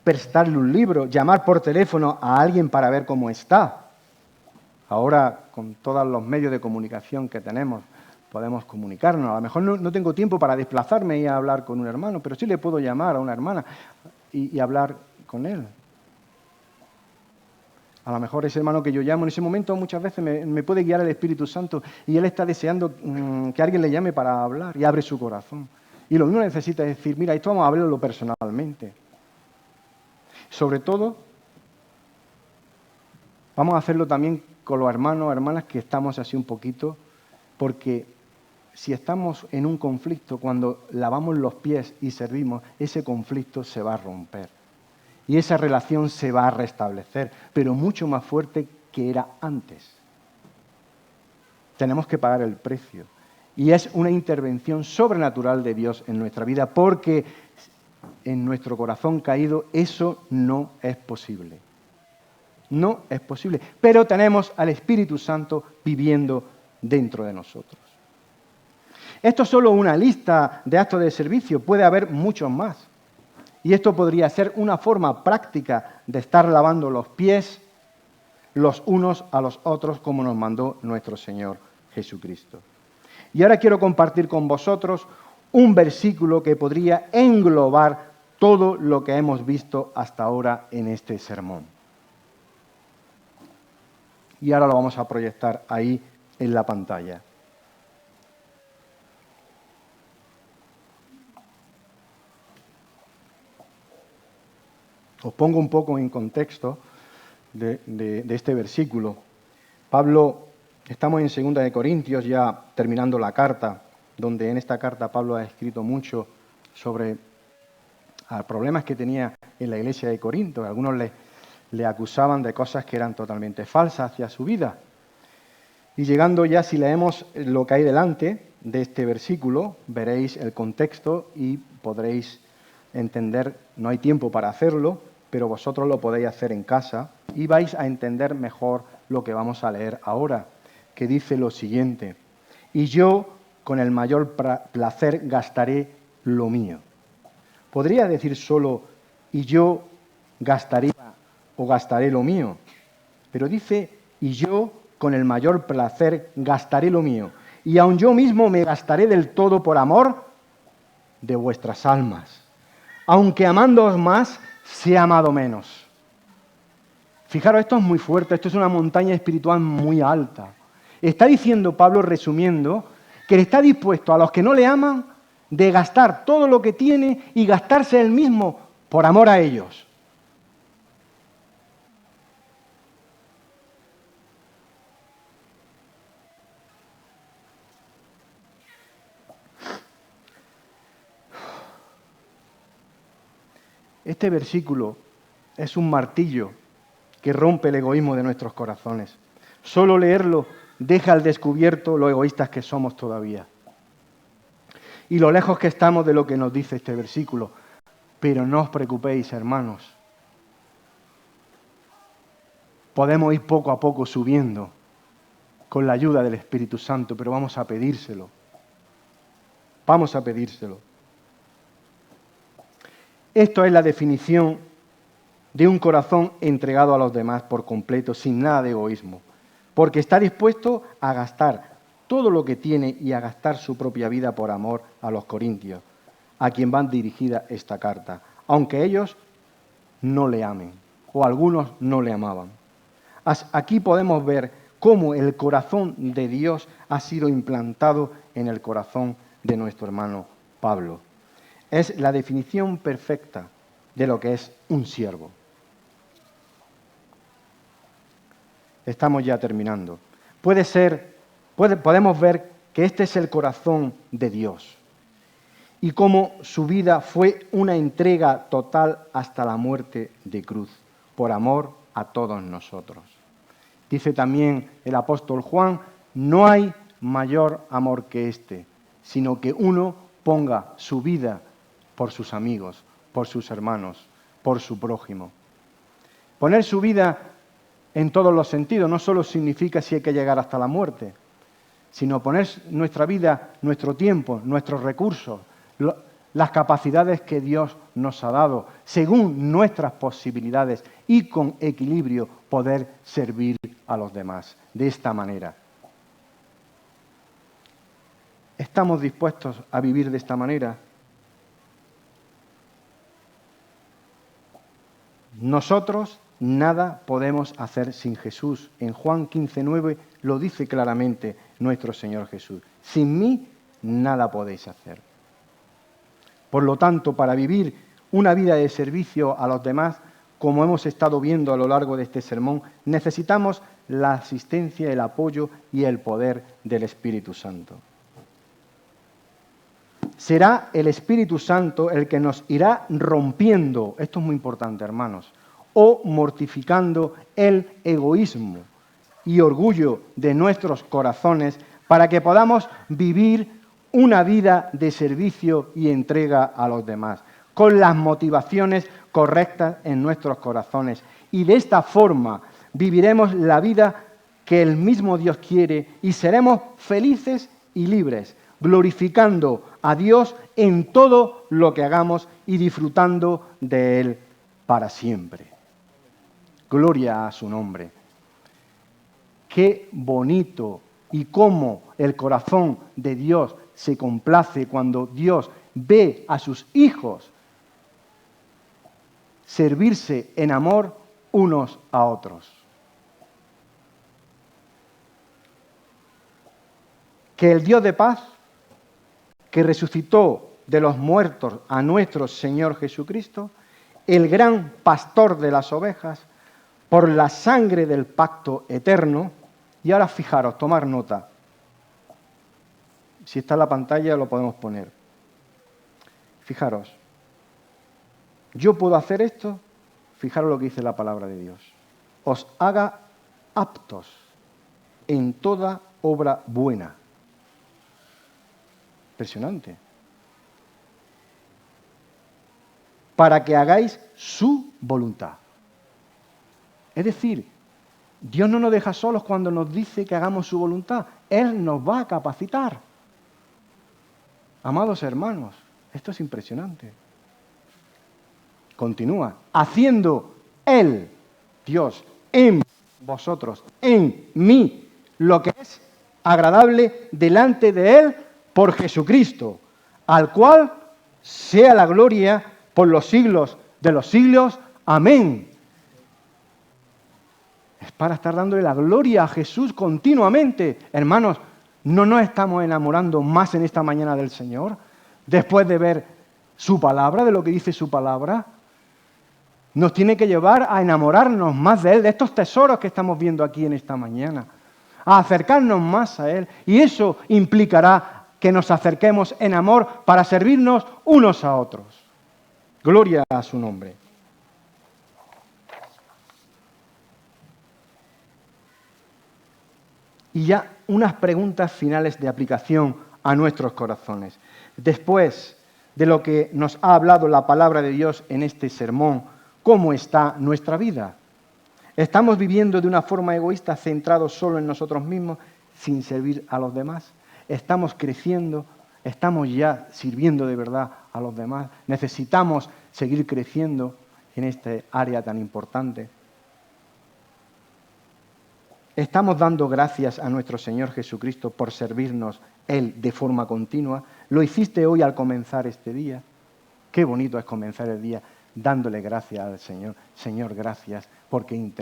Prestarle un libro, llamar por teléfono a alguien para ver cómo está. Ahora, con todos los medios de comunicación que tenemos, podemos comunicarnos. A lo mejor no tengo tiempo para desplazarme y hablar con un hermano, pero sí le puedo llamar a una hermana y hablar con él. A lo mejor ese hermano que yo llamo en ese momento muchas veces me puede guiar el Espíritu Santo y él está deseando que alguien le llame para hablar y abre su corazón. Y lo mismo necesita decir, mira, esto vamos a hablarlo personalmente. Sobre todo, vamos a hacerlo también con los hermanos o hermanas que estamos así un poquito, porque si estamos en un conflicto, cuando lavamos los pies y servimos, ese conflicto se va a romper. Y esa relación se va a restablecer, pero mucho más fuerte que era antes. Tenemos que pagar el precio. Y es una intervención sobrenatural de Dios en nuestra vida, porque en nuestro corazón caído eso no es posible. No es posible. Pero tenemos al Espíritu Santo viviendo dentro de nosotros. Esto es solo una lista de actos de servicio, puede haber muchos más. Y esto podría ser una forma práctica de estar lavando los pies los unos a los otros como nos mandó nuestro Señor Jesucristo. Y ahora quiero compartir con vosotros un versículo que podría englobar todo lo que hemos visto hasta ahora en este sermón. y ahora lo vamos a proyectar ahí en la pantalla. Os pongo un poco en contexto de este versículo. Pablo, estamos en 2 de Corintios, ya terminando la carta, donde en esta carta Pablo ha escrito mucho sobre problemas que tenía en la iglesia de Corinto. Algunos le acusaban de cosas que eran totalmente falsas hacia su vida. Y llegando ya, si leemos lo que hay delante de este versículo, veréis el contexto y podréis entender, no hay tiempo para hacerlo, pero vosotros lo podéis hacer en casa y vais a entender mejor lo que vamos a leer ahora, que dice lo siguiente: y yo con el mayor placer gastaré lo mío. Podría decir solo, y yo gastaría o gastaré lo mío, pero dice, y yo con el mayor placer gastaré lo mío, y aun yo mismo me gastaré del todo por amor de vuestras almas, aunque amándoos más, se ha amado menos. Fijaros, esto es muy fuerte, esto es una montaña espiritual muy alta. Está diciendo Pablo, resumiendo, que está dispuesto a los que no le aman de gastar todo lo que tiene y gastarse él mismo por amor a ellos. Este versículo es un martillo que rompe el egoísmo de nuestros corazones. Solo leerlo deja al descubierto lo egoístas que somos todavía y lo lejos que estamos de lo que nos dice este versículo. Pero no os preocupéis, hermanos. Podemos ir poco a poco subiendo con la ayuda del Espíritu Santo, pero vamos a pedírselo. Vamos a pedírselo. Esto es la definición de un corazón entregado a los demás por completo, sin nada de egoísmo, porque está dispuesto a gastar todo lo que tiene y a gastar su propia vida por amor a los corintios, a quien va dirigida esta carta, aunque ellos no le amen, o algunos no le amaban. Aquí podemos ver cómo el corazón de Dios ha sido implantado en el corazón de nuestro hermano Pablo. Es la definición perfecta de lo que es un siervo. Estamos ya terminando. Podemos ver que este es el corazón de Dios y cómo su vida fue una entrega total hasta la muerte de cruz, por amor a todos nosotros. Dice también el apóstol Juan, no hay mayor amor que este, sino que uno ponga su vida por sus amigos, por sus hermanos, por su prójimo. Poner su vida en todos los sentidos no solo significa si hay que llegar hasta la muerte, sino poner nuestra vida, nuestro tiempo, nuestros recursos, las capacidades que Dios nos ha dado, según nuestras posibilidades y con equilibrio poder servir a los demás de esta manera. ¿Estamos dispuestos a vivir de esta manera? Nosotros nada podemos hacer sin Jesús. En Juan 15:9 lo dice claramente nuestro Señor Jesús. Sin mí nada podéis hacer. Por lo tanto, para vivir una vida de servicio a los demás, como hemos estado viendo a lo largo de este sermón, necesitamos la asistencia, el apoyo y el poder del Espíritu Santo. Será el Espíritu Santo el que nos irá rompiendo, esto es muy importante, hermanos, o mortificando el egoísmo y orgullo de nuestros corazones para que podamos vivir una vida de servicio y entrega a los demás, con las motivaciones correctas en nuestros corazones. Y de esta forma viviremos la vida que el mismo Dios quiere y seremos felices y libres, glorificando a Dios en todo lo que hagamos y disfrutando de Él para siempre. Gloria a su nombre. Qué bonito y cómo el corazón de Dios se complace cuando Dios ve a sus hijos servirse en amor unos a otros. que el Dios de paz, que resucitó de los muertos a nuestro Señor Jesucristo, el gran pastor de las ovejas, por la sangre del pacto eterno. Y ahora fijaros, tomar nota. Si está en la pantalla lo podemos poner. Fijaros, yo puedo hacer esto, fijaros lo que dice la palabra de Dios. Os haga aptos en toda obra buena. Impresionante. Para que hagáis su voluntad. Es decir, Dios no nos deja solos cuando nos dice que hagamos su voluntad. Él nos va a capacitar. Amados hermanos, esto es impresionante. Continúa, haciendo Él, Dios, en vosotros, en mí, lo que es agradable delante de Él por Jesucristo, al cual sea la gloria por los siglos de los siglos. Amén. Es para estar dándole la gloria a Jesús continuamente. Hermanos, ¿no nos estamos enamorando más en esta mañana del Señor? Después de ver su palabra, de lo que dice su palabra, nos tiene que llevar a enamorarnos más de Él, de estos tesoros que estamos viendo aquí en esta mañana, a acercarnos más a Él. Y eso implicará que nos acerquemos en amor para servirnos unos a otros. Gloria a su nombre. Y ya unas preguntas finales de aplicación a nuestros corazones. Después de lo que nos ha hablado la palabra de Dios en este sermón, ¿cómo está nuestra vida? ¿Estamos viviendo de una forma egoísta, centrados solo en nosotros mismos, sin servir a los demás? ¿Estamos creciendo? ¿Estamos ya sirviendo de verdad a los demás? ¿Necesitamos seguir creciendo en este área tan importante? ¿Estamos dando gracias a nuestro Señor Jesucristo por servirnos Él de forma continua? ¿Lo hiciste hoy al comenzar este día? Qué bonito es comenzar el día dándole gracias al Señor. Señor, gracias porque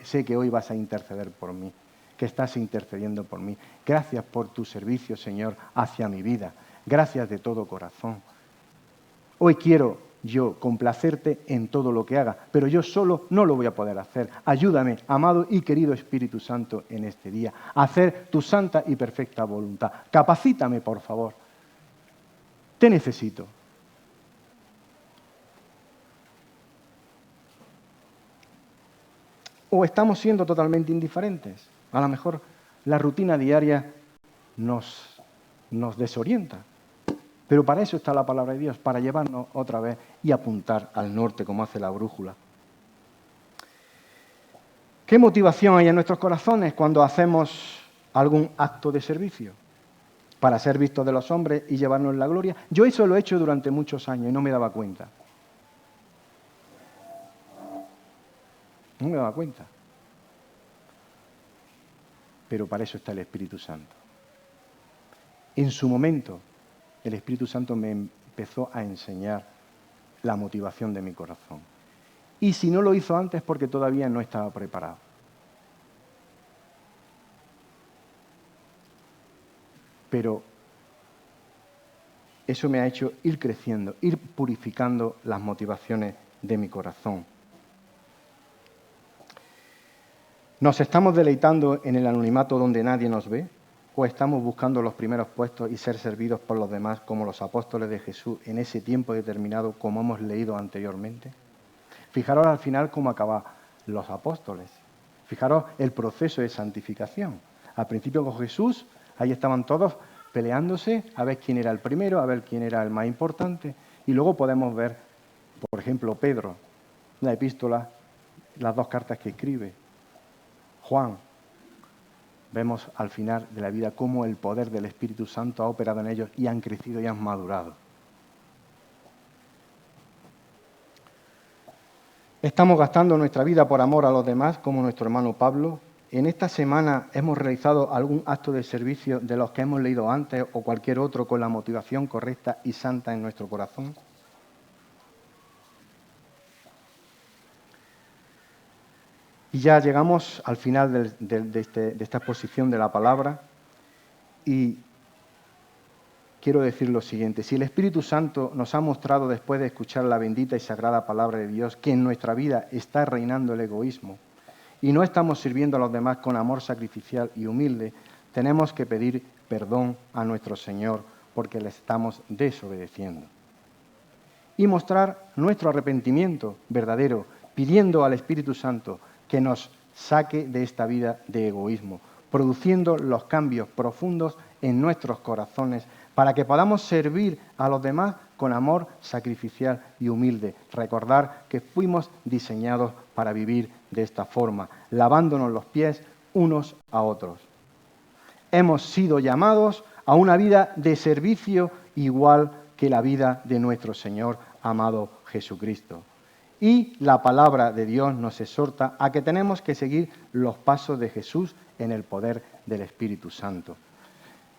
sé que hoy vas a interceder por mí, que estás intercediendo por mí. Gracias por tu servicio, Señor, hacia mi vida. Gracias de todo corazón. Hoy quiero yo complacerte en todo lo que haga, pero yo solo no lo voy a poder hacer. Ayúdame, amado y querido Espíritu Santo, en este día, a hacer tu santa y perfecta voluntad. Capacítame, por favor. Te necesito. ¿O estamos siendo totalmente indiferentes? A lo mejor la rutina diaria nos desorienta. Pero para eso está la palabra de Dios, para llevarnos otra vez y apuntar al norte como hace la brújula. ¿Qué motivación hay en nuestros corazones cuando hacemos algún acto de servicio? Para ser vistos de los hombres y llevarnos la gloria. Yo eso lo he hecho durante muchos años y no me daba cuenta. No me daba cuenta. Pero para eso está el Espíritu Santo. En su momento, el Espíritu Santo me empezó a enseñar la motivación de mi corazón. Y si no lo hizo antes, porque todavía no estaba preparado. Pero eso me ha hecho ir creciendo, ir purificando las motivaciones de mi corazón. ¿Nos estamos deleitando en el anonimato donde nadie nos ve? ¿O estamos buscando los primeros puestos y ser servidos por los demás como los apóstoles de Jesús en ese tiempo determinado, como hemos leído anteriormente? Fijaros al final cómo acaban los apóstoles. Fijaros el proceso de santificación. Al principio con Jesús, ahí estaban todos peleándose a ver quién era el primero, a ver quién era el más importante. Y luego podemos ver, por ejemplo, Pedro, la epístola, las 2 cartas que escribe. Juan. Vemos al final de la vida cómo el poder del Espíritu Santo ha operado en ellos y han crecido y han madurado. ¿Estamos gastando nuestra vida por amor a los demás, como nuestro hermano Pablo? ¿En esta semana hemos realizado algún acto de servicio de los que hemos leído antes o cualquier otro con la motivación correcta y santa en nuestro corazón? Y ya llegamos al final de esta exposición de la palabra y quiero decir lo siguiente. Si el Espíritu Santo nos ha mostrado después de escuchar la bendita y sagrada palabra de Dios que en nuestra vida está reinando el egoísmo y no estamos sirviendo a los demás con amor sacrificial y humilde, tenemos que pedir perdón a nuestro Señor porque le estamos desobedeciendo. Y mostrar nuestro arrepentimiento verdadero, pidiendo al Espíritu Santo que nos saque de esta vida de egoísmo, produciendo los cambios profundos en nuestros corazones para que podamos servir a los demás con amor sacrificial y humilde. Recordar que fuimos diseñados para vivir de esta forma, lavándonos los pies unos a otros. Hemos sido llamados a una vida de servicio igual que la vida de nuestro Señor amado Jesucristo. Y la palabra de Dios nos exhorta a que tenemos que seguir los pasos de Jesús en el poder del Espíritu Santo.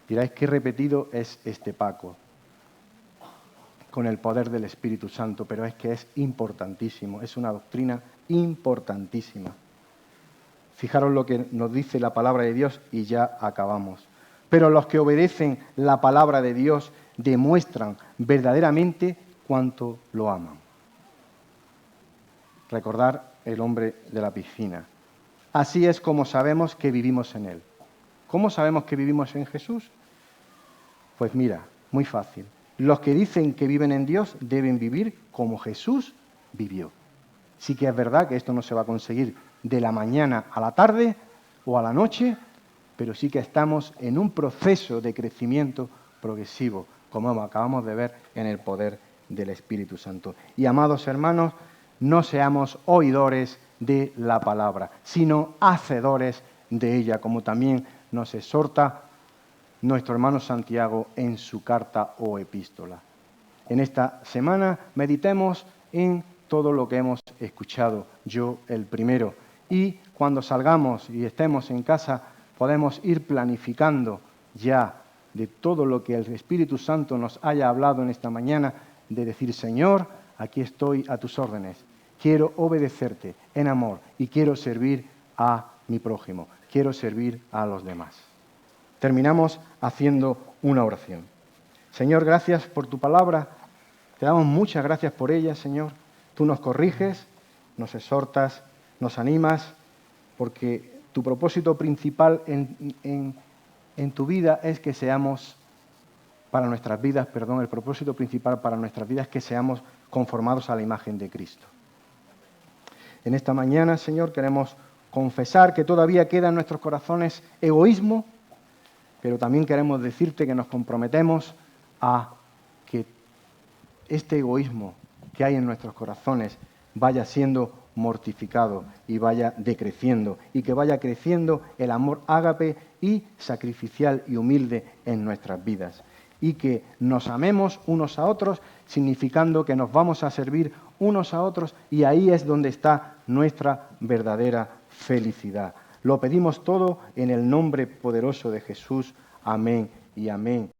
Diráis, qué repetido es este Paco, con el poder del Espíritu Santo, pero es que es importantísimo, es una doctrina importantísima. Fijaros lo que nos dice la palabra de Dios y ya acabamos. Pero los que obedecen la palabra de Dios demuestran verdaderamente cuánto lo aman. Recordar el hombre de la piscina. Así es como sabemos que vivimos en Él. ¿Cómo sabemos que vivimos en Jesús? Pues mira, muy fácil. Los que dicen que viven en Dios deben vivir como Jesús vivió. Sí que es verdad que esto no se va a conseguir de la mañana a la tarde o a la noche, pero sí que estamos en un proceso de crecimiento progresivo, como acabamos de ver en el poder del Espíritu Santo. Y amados hermanos, no seamos oidores de la palabra, sino hacedores de ella, como también nos exhorta nuestro hermano Santiago en su carta o epístola. En esta semana meditemos en todo lo que hemos escuchado, yo el primero, y cuando salgamos y estemos en casa podemos ir planificando ya de todo lo que el Espíritu Santo nos haya hablado en esta mañana, de decir, Señor, aquí estoy a tus órdenes, quiero obedecerte en amor y quiero servir a mi prójimo, quiero servir a los demás. Terminamos haciendo una oración. Señor, gracias por tu palabra, te damos muchas gracias por ella, Señor. Tú nos corriges, nos exhortas, nos animas, porque tu propósito principal en tu vida es que seamos, el propósito principal para nuestras vidas es que seamos conformados a la imagen de Cristo. En esta mañana, Señor, queremos confesar que todavía queda en nuestros corazones egoísmo, pero también queremos decirte que nos comprometemos a que este egoísmo que hay en nuestros corazones vaya siendo mortificado y vaya decreciendo, y que vaya creciendo el amor ágape y sacrificial y humilde en nuestras vidas, y que nos amemos unos a otros, significando que nos vamos a servir unos a otros, y ahí es donde está nuestra verdadera felicidad. Lo pedimos todo en el nombre poderoso de Jesús. Amén y amén.